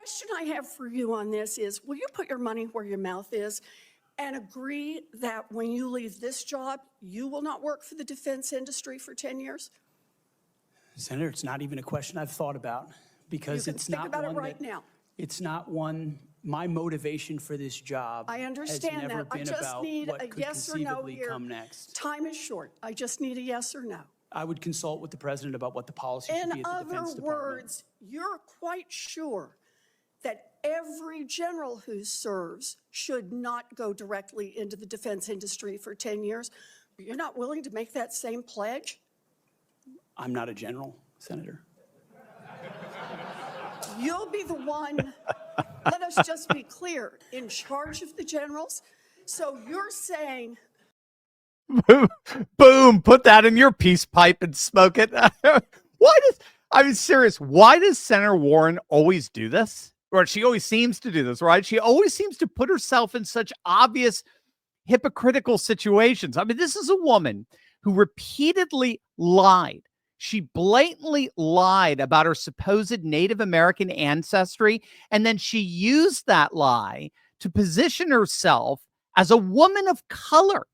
question I have for you on this is, will you put your money where your mouth is and agree that when you leave this job, you will not work for the defense industry for 10 years? Senator, it's not even a question I've thought about, because You can it's think not about one it right now. It's not one. My motivation for this job I understand has never that. I been just about need what a could yes or no conceivably here. come next. Time is short. I just need a yes or no. I would consult with the president about what the policy should be In at the Defense other Department. words, you're quite sure that every general who serves should not go directly into the defense industry for 10 years. But you're not willing to make that same pledge? I'm not a general, Senator. You'll be the one, let us just be clear, in charge of the generals. So you're saying, boom, put that in your peace pipe and smoke it. Serious, why does Senator Warren always do this? Or she always seems to do this, right? She always seems to put herself in such obvious hypocritical situations. I mean, this is a woman who repeatedly lied. She blatantly lied about her supposed Native American ancestry, and then she used that lie to position herself as a woman of color.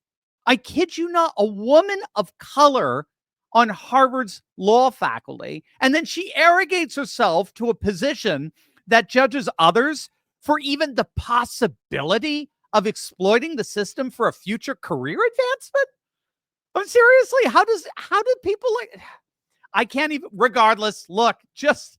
I kid you not, a woman of color on Harvard's law faculty. And then she arrogates herself to a position that judges others for even the possibility of exploiting the system for a future career advancement. I mean, seriously, how do people like... I can't even, regardless, look, just,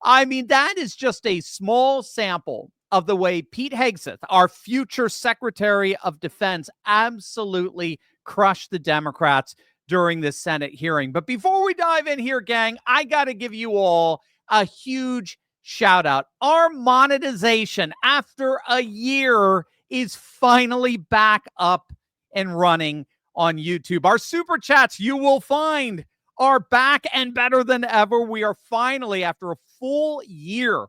I mean, that is just a small sample of the way Pete Hegseth, our future Secretary of Defense, absolutely crushed the Democrats during this Senate hearing. But before we dive in here, gang, I got to give you all a huge shout out. Our monetization after a year is finally back up and running on YouTube. Our super chats, you will find, are back and better than ever. We are finally, after a full year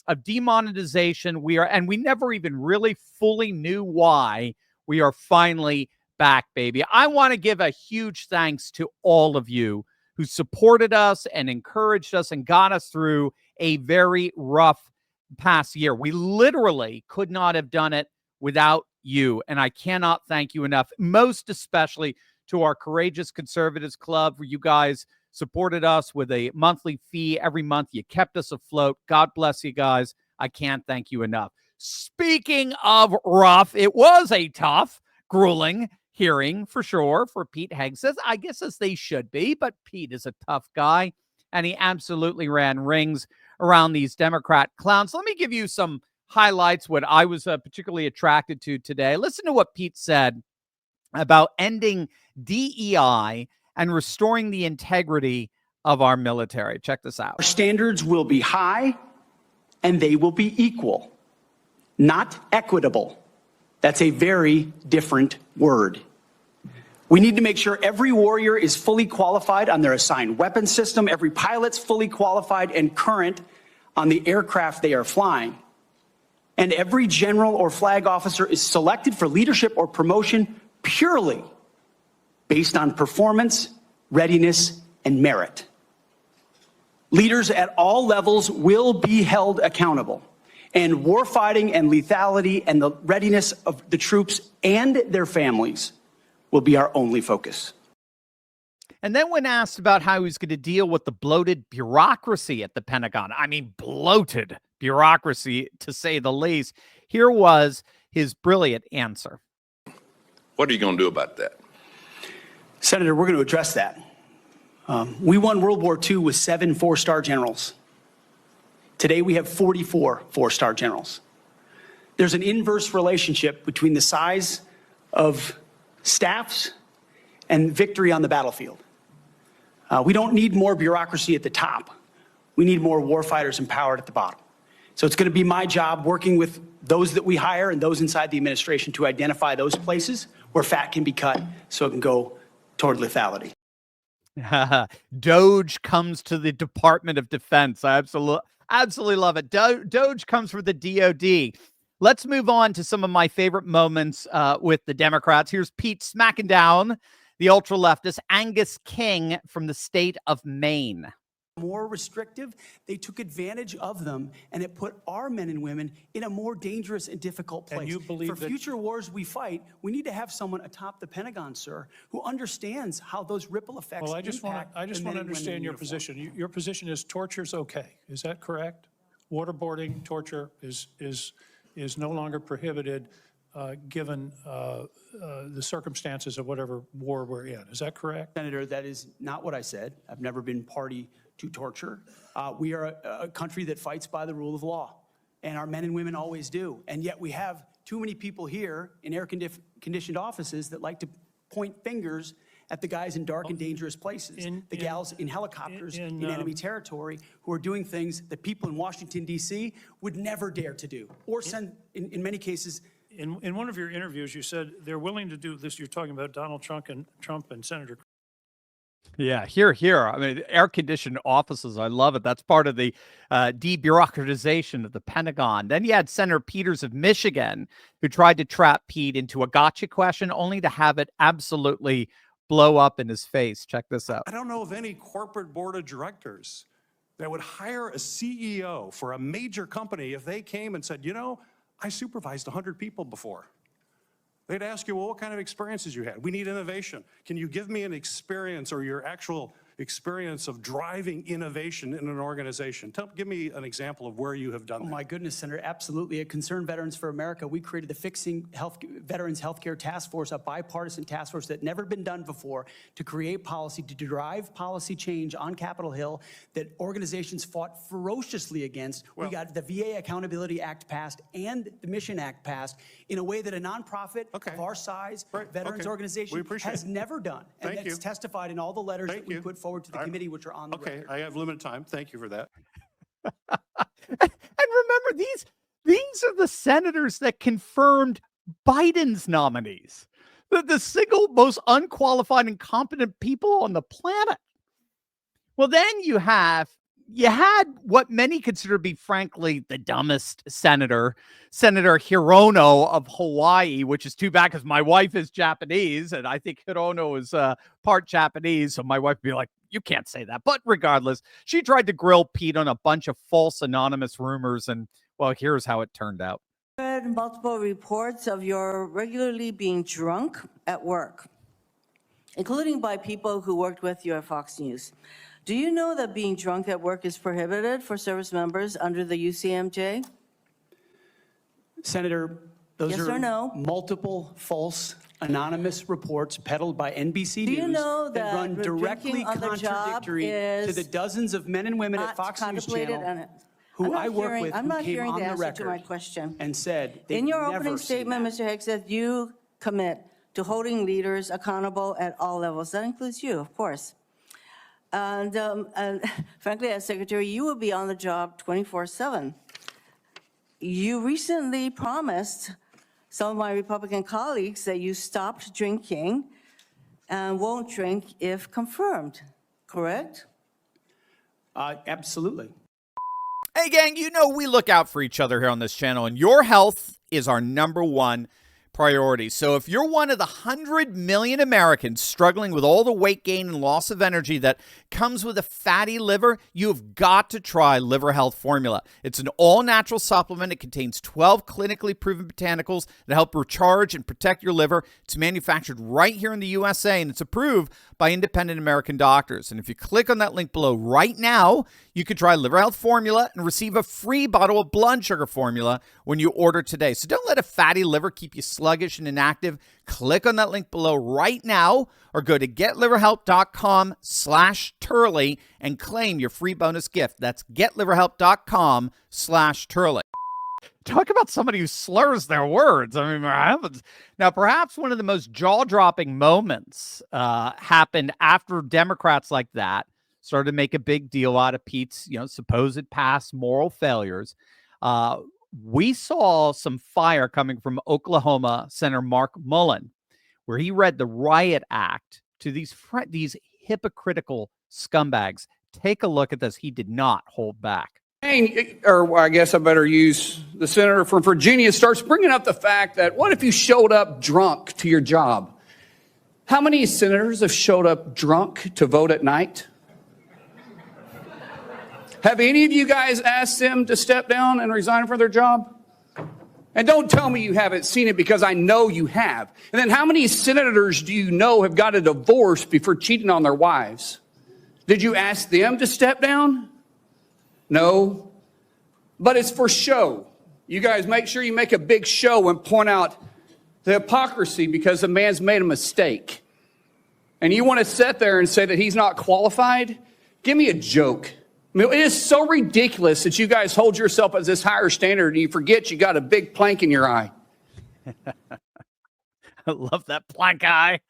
of demonetization, and we never even really fully knew why, we are finally back, baby. I want to give a huge thanks to all of you who supported us and encouraged us and got us through a very rough past year. We literally could not have done it without you, and I cannot thank you enough, most especially to our Courageous Conservatives Club, where you guys supported us with a monthly fee every month. You kept us afloat. God bless you guys. I can't thank you enough. Speaking of rough, it was a tough, grueling hearing for sure for Pete Hegseth. I guess as they should be, but Pete is a tough guy, and he absolutely ran rings around these Democrat clowns. Let me give you some highlights, what I was particularly attracted to today. Listen to what Pete said about ending DEI and restoring the integrity of our military. Check this out. Our standards will be high and they will be equal, not equitable. That's a very different word. We need to make sure every warrior is fully qualified on their assigned weapon system, every pilot's fully qualified and current on the aircraft they are flying, and every general or flag officer is selected for leadership or promotion purely based on performance, readiness, and merit. Leaders at all levels will be held accountable, and warfighting and lethality and the readiness of the troops and their families will be our only focus. And then when asked about how he's going to deal with the bloated bureaucracy at the Pentagon, I mean, bloated bureaucracy to say the least, here was his brilliant answer. What are you going to do about that? Senator, we're going to address that. We won World War II with 7 four-star generals. Today we have 44 four-star generals. There's an inverse relationship between the size of staffs and victory on the battlefield. We don't need more bureaucracy at the top. We need more warfighters empowered at the bottom. So it's going to be my job, working with those that we hire and those inside the administration, to identify those places where fat can be cut so it can go toward lethality. Doge comes to the Department of Defense. I absolutely love it. Doge comes for the DOD. Let's move on to some of my favorite moments with the Democrats. Here's Pete smacking down the ultra-leftist Angus King from the state of Maine. more restrictive, they took advantage of them, and it put our men and women in a more dangerous and difficult place. And you believe For that future wars we fight, we need to have someone atop the Pentagon, sir, who understands how those ripple effects Well, I just want impact to the men and women in understand your uniform. position. Your position is torture's okay. Is that correct? Waterboarding, torture is no longer prohibited given the circumstances of whatever war we're in. Is that correct? Senator, that is not what I said. I've never been party to torture. We are a country that fights by the rule of law, and our men and women always do. And yet we have too many people here in air-conditioned offices that like to point fingers at the guys in dark and dangerous places, the gals in helicopters in enemy territory who are doing things that people in Washington, D.C. would never dare to do, or send, in many cases. In one of your interviews, you said they're willing to do this. You're talking about Donald Trump and Senator. Yeah, here. I mean, air-conditioned offices, I love it. That's part of the debureaucratization of the Pentagon. Then you had Senator Peters of Michigan, who tried to trap Pete into a gotcha question, only to have it absolutely blow up in his face. Check this out. I don't know of any corporate board of directors that would hire a CEO for a major company if they came and said, you know, I supervised 100 people before. They'd ask you, well, what kind of experiences you had? We need innovation. Can you give me an experience or your actual experience of driving innovation in an organization? Give me an example of where you have done that. Oh my goodness, Senator, absolutely. At Concerned Veterans for America, we created the Fixing Veterans Healthcare Task Force, a bipartisan task force that never been done before, to create policy, to drive policy change on Capitol Hill that organizations fought ferociously against. We got the VA Accountability Act passed and the Mission Act passed in a way that a nonprofit of our size, veterans organization, has never done. And that's testified in all the letters that we put forward to the committee, which are on the record. I have limited time. Thank you for that. And remember, these are the senators that confirmed Biden's nominees, the single most unqualified and competent people on the planet. Well, then you had what many consider to be, frankly, the dumbest senator, Senator Hirono of Hawaii, which is too bad because my wife is Japanese, and I think Hirono is part Japanese, so my wife would be like, you can't say that. But regardless, she tried to grill Pete on a bunch of false anonymous rumors, and, well, here's how it turned out. I've read multiple reports of your regularly being drunk at work, including by people who worked with you at Fox News. Do you know that being drunk at work is prohibited for service members under the UCMJ? Senator, those Yes are or no? multiple false anonymous reports peddled by NBC Do you News know that run that directly drinking on the job contradictory to is the dozens of men and women at Not Fox News contemplated Channel on- who I'm not I work hearing- with I'm who not came hearing on the the answer to my record question. and said they've In your never opening seen statement, that. Mr. Hegseth, you commit to holding leaders accountable at all levels. That includes you, of course. And frankly, as secretary, you will be on the job 24/7. You recently promised some of my Republican colleagues that you stopped drinking and won't drink if confirmed, correct? Absolutely. Hey, gang, you know we look out for each other here on this channel, and your health is our #1 priority. So if you're one of the 100 million Americans struggling with all the weight gain and loss of energy that comes with a fatty liver, you've got to try Liver Health Formula. It's an all-natural supplement. It contains 12 clinically proven botanicals that help recharge and protect your liver. It's manufactured right here in the USA, and it's approved by independent American doctors. And if you click on that link below right now, you could try Liver Health Formula and receive a free bottle of blood sugar formula when you order today. So don't let a fatty liver keep you sluggish and inactive. Click on that link below right now or go to getliverhelp.com/Turley and claim your free bonus gift. That's getliverhelp.com/Turley. Talk about somebody who slurs their words. I mean, now perhaps one of the most jaw-dropping moments happened after Democrats like that started to make a big deal out of Pete's, supposed past moral failures. We saw some fire coming from Oklahoma Senator Mark Mullen, where he read the riot act to these hypocritical scumbags. Take a look at this. He did not hold back. Or I guess I better use the senator from Virginia, starts bringing up the fact that what if you showed up drunk to your job? How many senators have showed up drunk to vote at night? Have any of you guys asked them to step down and resign from their job? And don't tell me you haven't seen it, because I know you have. And then how many senators do you know have got a divorce before cheating on their wives? Did you ask them to step down? No. But it's for show. You guys make sure you make a big show and point out the hypocrisy because the man's made a mistake. And you want to sit there and say that he's not qualified? Give me a joke. I mean, it is so ridiculous that you guys hold yourself as this higher standard and you forget you got a big plank in your eye. I love that plank eye.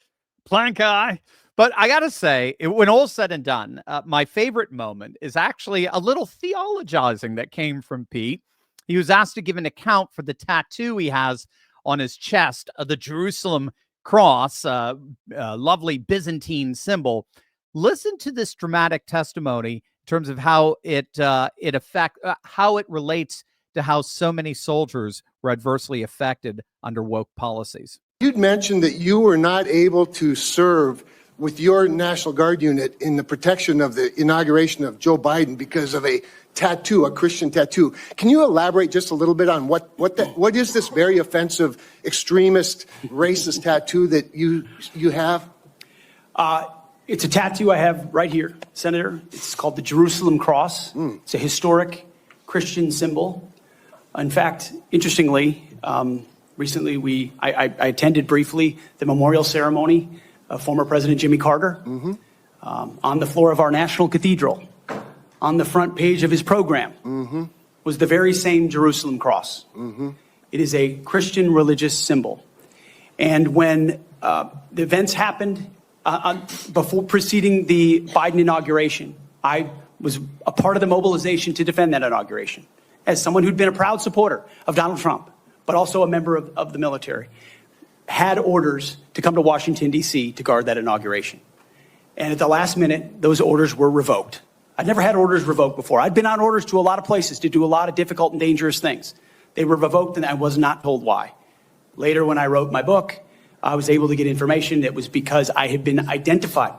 Plank eye. But I got to say, when all's said and done, my favorite moment is actually a little theologizing that came from Pete. He was asked to give an account for the tattoo he has on his chest of the Jerusalem cross, lovely Byzantine symbol. Listen to this dramatic testimony in terms of how how it relates to how so many soldiers were adversely affected under woke policies. You'd mentioned that you were not able to serve with your National Guard unit in the protection of the inauguration of Joe Biden because of a tattoo, a Christian tattoo. Can you elaborate just a little bit on what is this very offensive, extremist, racist tattoo that you have? It's a tattoo I have right here, Senator. It's called the Jerusalem Cross. It's a historic Christian symbol. In fact, interestingly, recently I attended briefly the memorial ceremony of former President Jimmy Carter on the floor of our National Cathedral. On the front page of his program was the very same Jerusalem Cross. It is a Christian religious symbol. And when the events happened before preceding the Biden inauguration, I was a part of the mobilization to defend that inauguration as someone who'd been a proud supporter of Donald Trump, but also a member of the military, had orders to come to Washington, D.C. to guard that inauguration. And at the last minute, those orders were revoked. I'd never had orders revoked before. I'd been on orders to a lot of places to do a lot of difficult and dangerous things. They were revoked, and I was not told why. Later, when I wrote my book, I was able to get information that was because I had been identified.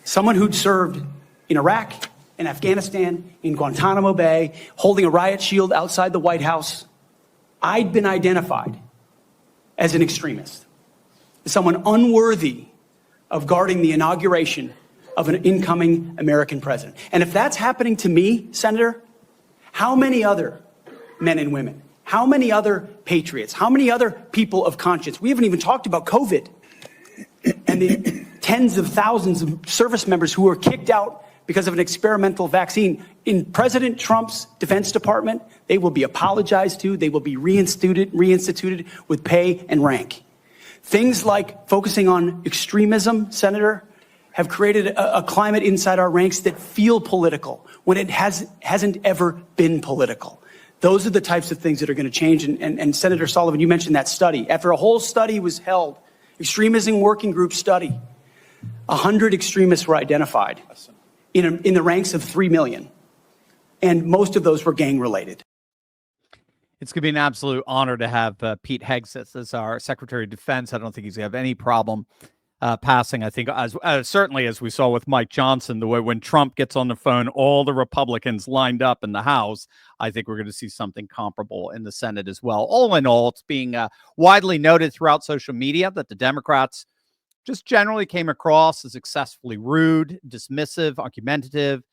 Someone who'd served in Iraq, in Afghanistan, in Guantanamo Bay, holding a riot shield outside the White House. I'd been identified as an extremist, as someone unworthy of guarding the inauguration of an incoming American president. And if that's happening to me, Senator, how many other men and women, how many other patriots, how many other people of conscience? We haven't even talked about COVID and the tens of thousands of service members who were kicked out because of an experimental vaccine. In President Trump's Defense Department, they will be apologized to. They will be reinstituted with pay and rank. Things like focusing on extremism, Senator, have created a climate inside our ranks that feel political when it hasn't ever been political. Those are the types of things that are going to change. And Senator Sullivan, you mentioned that study. After a whole study was held, extremism working group study, 100 extremists were identified in the ranks of 3 million. And most of those were gang related. It's going to be an absolute honor to have Pete Hegseth as our Secretary of Defense. I don't think he's going to have any problem passing. I think as certainly as we saw with Mike Johnson, the way when Trump gets on the phone, all the Republicans lined up in the House, I think we're going to see something comparable in the Senate as well. All in all, it's being widely noted throughout social media that the Democrats just generally came across as excessively rude, dismissive, argumentative,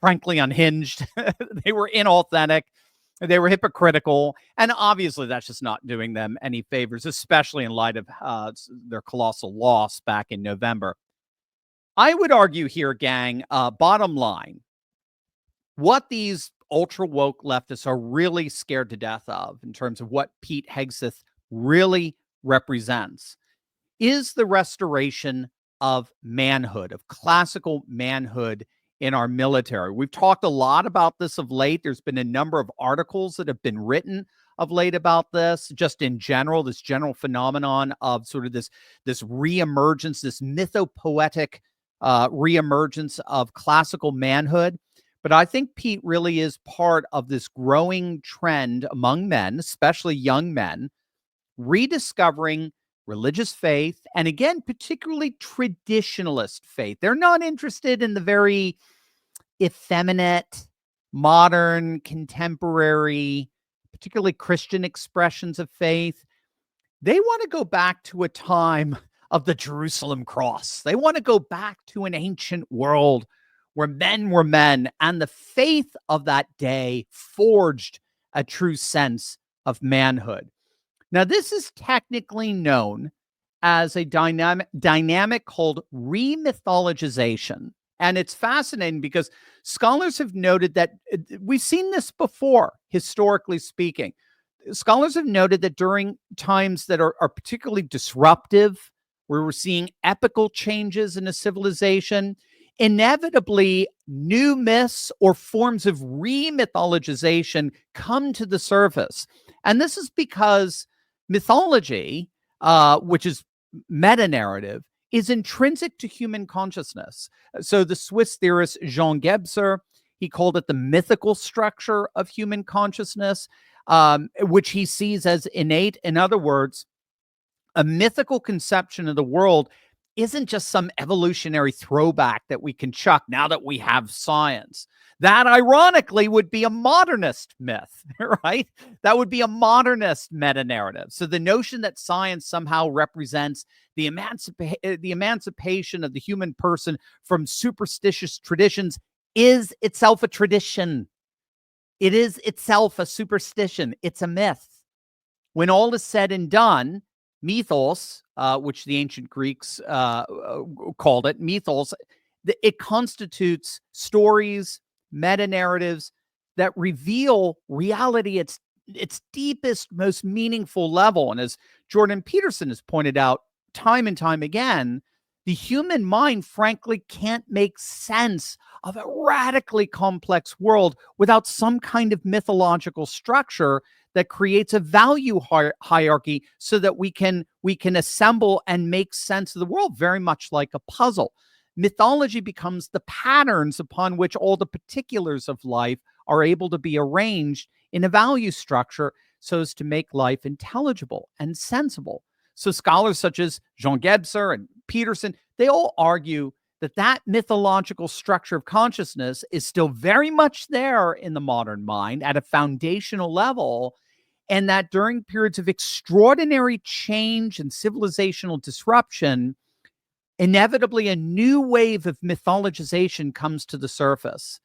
frankly unhinged. They were inauthentic. They were hypocritical, and obviously that's just not doing them any favors, especially in light of their colossal loss back in November. I would argue here, gang, bottom line, what these ultra-woke leftists are really scared to death of in terms of what Pete Hegseth really represents is the restoration of manhood, of classical manhood in our military. We've talked a lot about this of late. There's been a number of articles that have been written of late about this, just in general, this general phenomenon of sort of this reemergence, this mythopoetic reemergence of classical manhood. But I think Pete really is part of this growing trend among men, especially young men, rediscovering religious faith, and again, particularly traditionalist faith. They're not interested in the very effeminate, modern, contemporary, particularly Christian expressions of faith. They want to go back to a time of the Jerusalem cross. They want to go back to an ancient world where men were men, and the faith of that day forged a true sense of manhood. Now, this is technically known as a dynamic called remythologization. And it's fascinating because scholars have noted that we've seen this before, historically speaking. Scholars have noted that during times that are particularly disruptive, where we're seeing epical changes in a civilization, inevitably new myths or forms of remythologization come to the surface. And this is because mythology, which is meta-narrative, is intrinsic to human consciousness. So the Swiss theorist Jean Gebser, he called it the mythical structure of human consciousness, which he sees as innate. In other words, a mythical conception of the world isn't just some evolutionary throwback that we can chuck now that we have science. That, ironically, would be a modernist myth, right? That would be a modernist meta-narrative. So the notion that science somehow represents the emancipation of the human person from superstitious traditions is itself a tradition. It is itself a superstition. It's a myth. When all is said and done, mythos, which the ancient Greeks called it, mythos, it constitutes stories, meta-narratives that reveal reality at its deepest, most meaningful level. And as Jordan Peterson has pointed out time and time again, the human mind, frankly, can't make sense of a radically complex world without some kind of mythological structure that creates a value hierarchy so that we can assemble and make sense of the world, very much like a puzzle. Mythology becomes the patterns upon which all the particulars of life are able to be arranged in a value structure so as to make life intelligible and sensible. So scholars such as Jean Gebser and Peterson, they all argue that mythological structure of consciousness is still very much there in the modern mind at a foundational level, and that during periods of extraordinary change and civilizational disruption, inevitably a new wave of mythologization comes to the surface.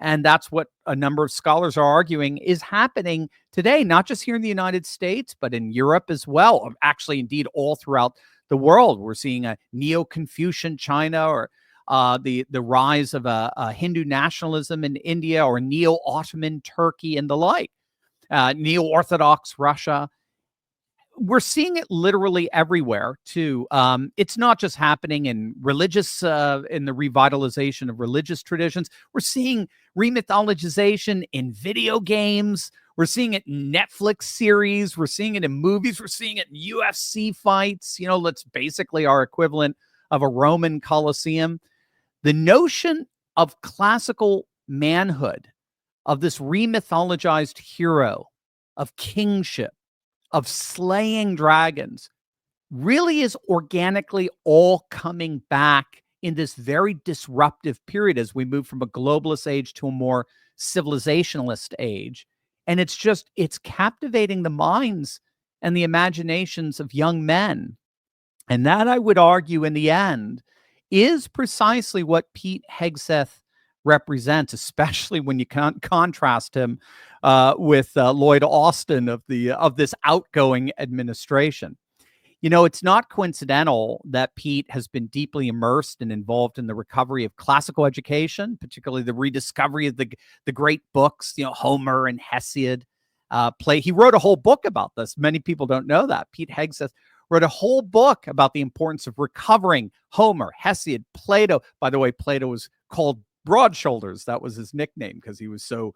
And that's what a number of scholars are arguing is happening today, not just here in the United States, but in Europe as well. Or actually, indeed, all throughout the world. We're seeing a Neo-Confucian China, or the rise of a Hindu nationalism in India, or Neo-Ottoman Turkey and the like, Neo-Orthodox Russia. We're seeing it literally everywhere, too. It's not just happening in religious, in the revitalization of religious traditions. We're seeing remythologization in video games. We're seeing it in Netflix series. We're seeing it in movies. We're seeing it in UFC fights. You know, that's basically our equivalent of a Roman Colosseum. The notion of classical manhood, of this remythologized hero, of kingship, of slaying dragons, really is organically all coming back in this very disruptive period as we move from a globalist age to a more civilizationalist age. And it's captivating the minds and the imaginations of young men. And that, I would argue, in the end, is precisely what Pete Hegseth represents, especially when you contrast him with Lloyd Austin of this outgoing administration. You know, it's not coincidental that Pete has been deeply immersed and involved in the recovery of classical education, particularly the rediscovery of the great books, you know, Homer and Hesiod. He wrote a whole book about this. Many people don't know that. Pete Hegseth wrote a whole book about the importance of recovering Homer, Hesiod, Plato. By the way, Plato was called Broad Shoulders. That was his nickname because he was so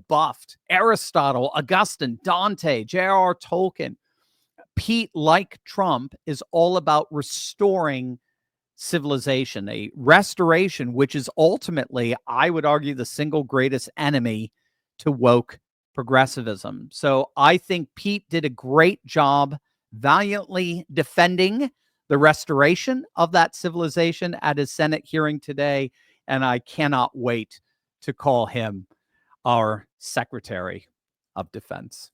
buffed. Aristotle, Augustine, Dante, J.R.R. Tolkien. Pete, like Trump, is all about restoring civilization, a restoration which is ultimately, I would argue, the single greatest enemy to woke progressivism. So I think Pete did a great job valiantly defending the restoration of that civilization at his Senate hearing today. and I cannot wait to call him our Secretary of Defense.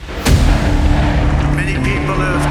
Many people have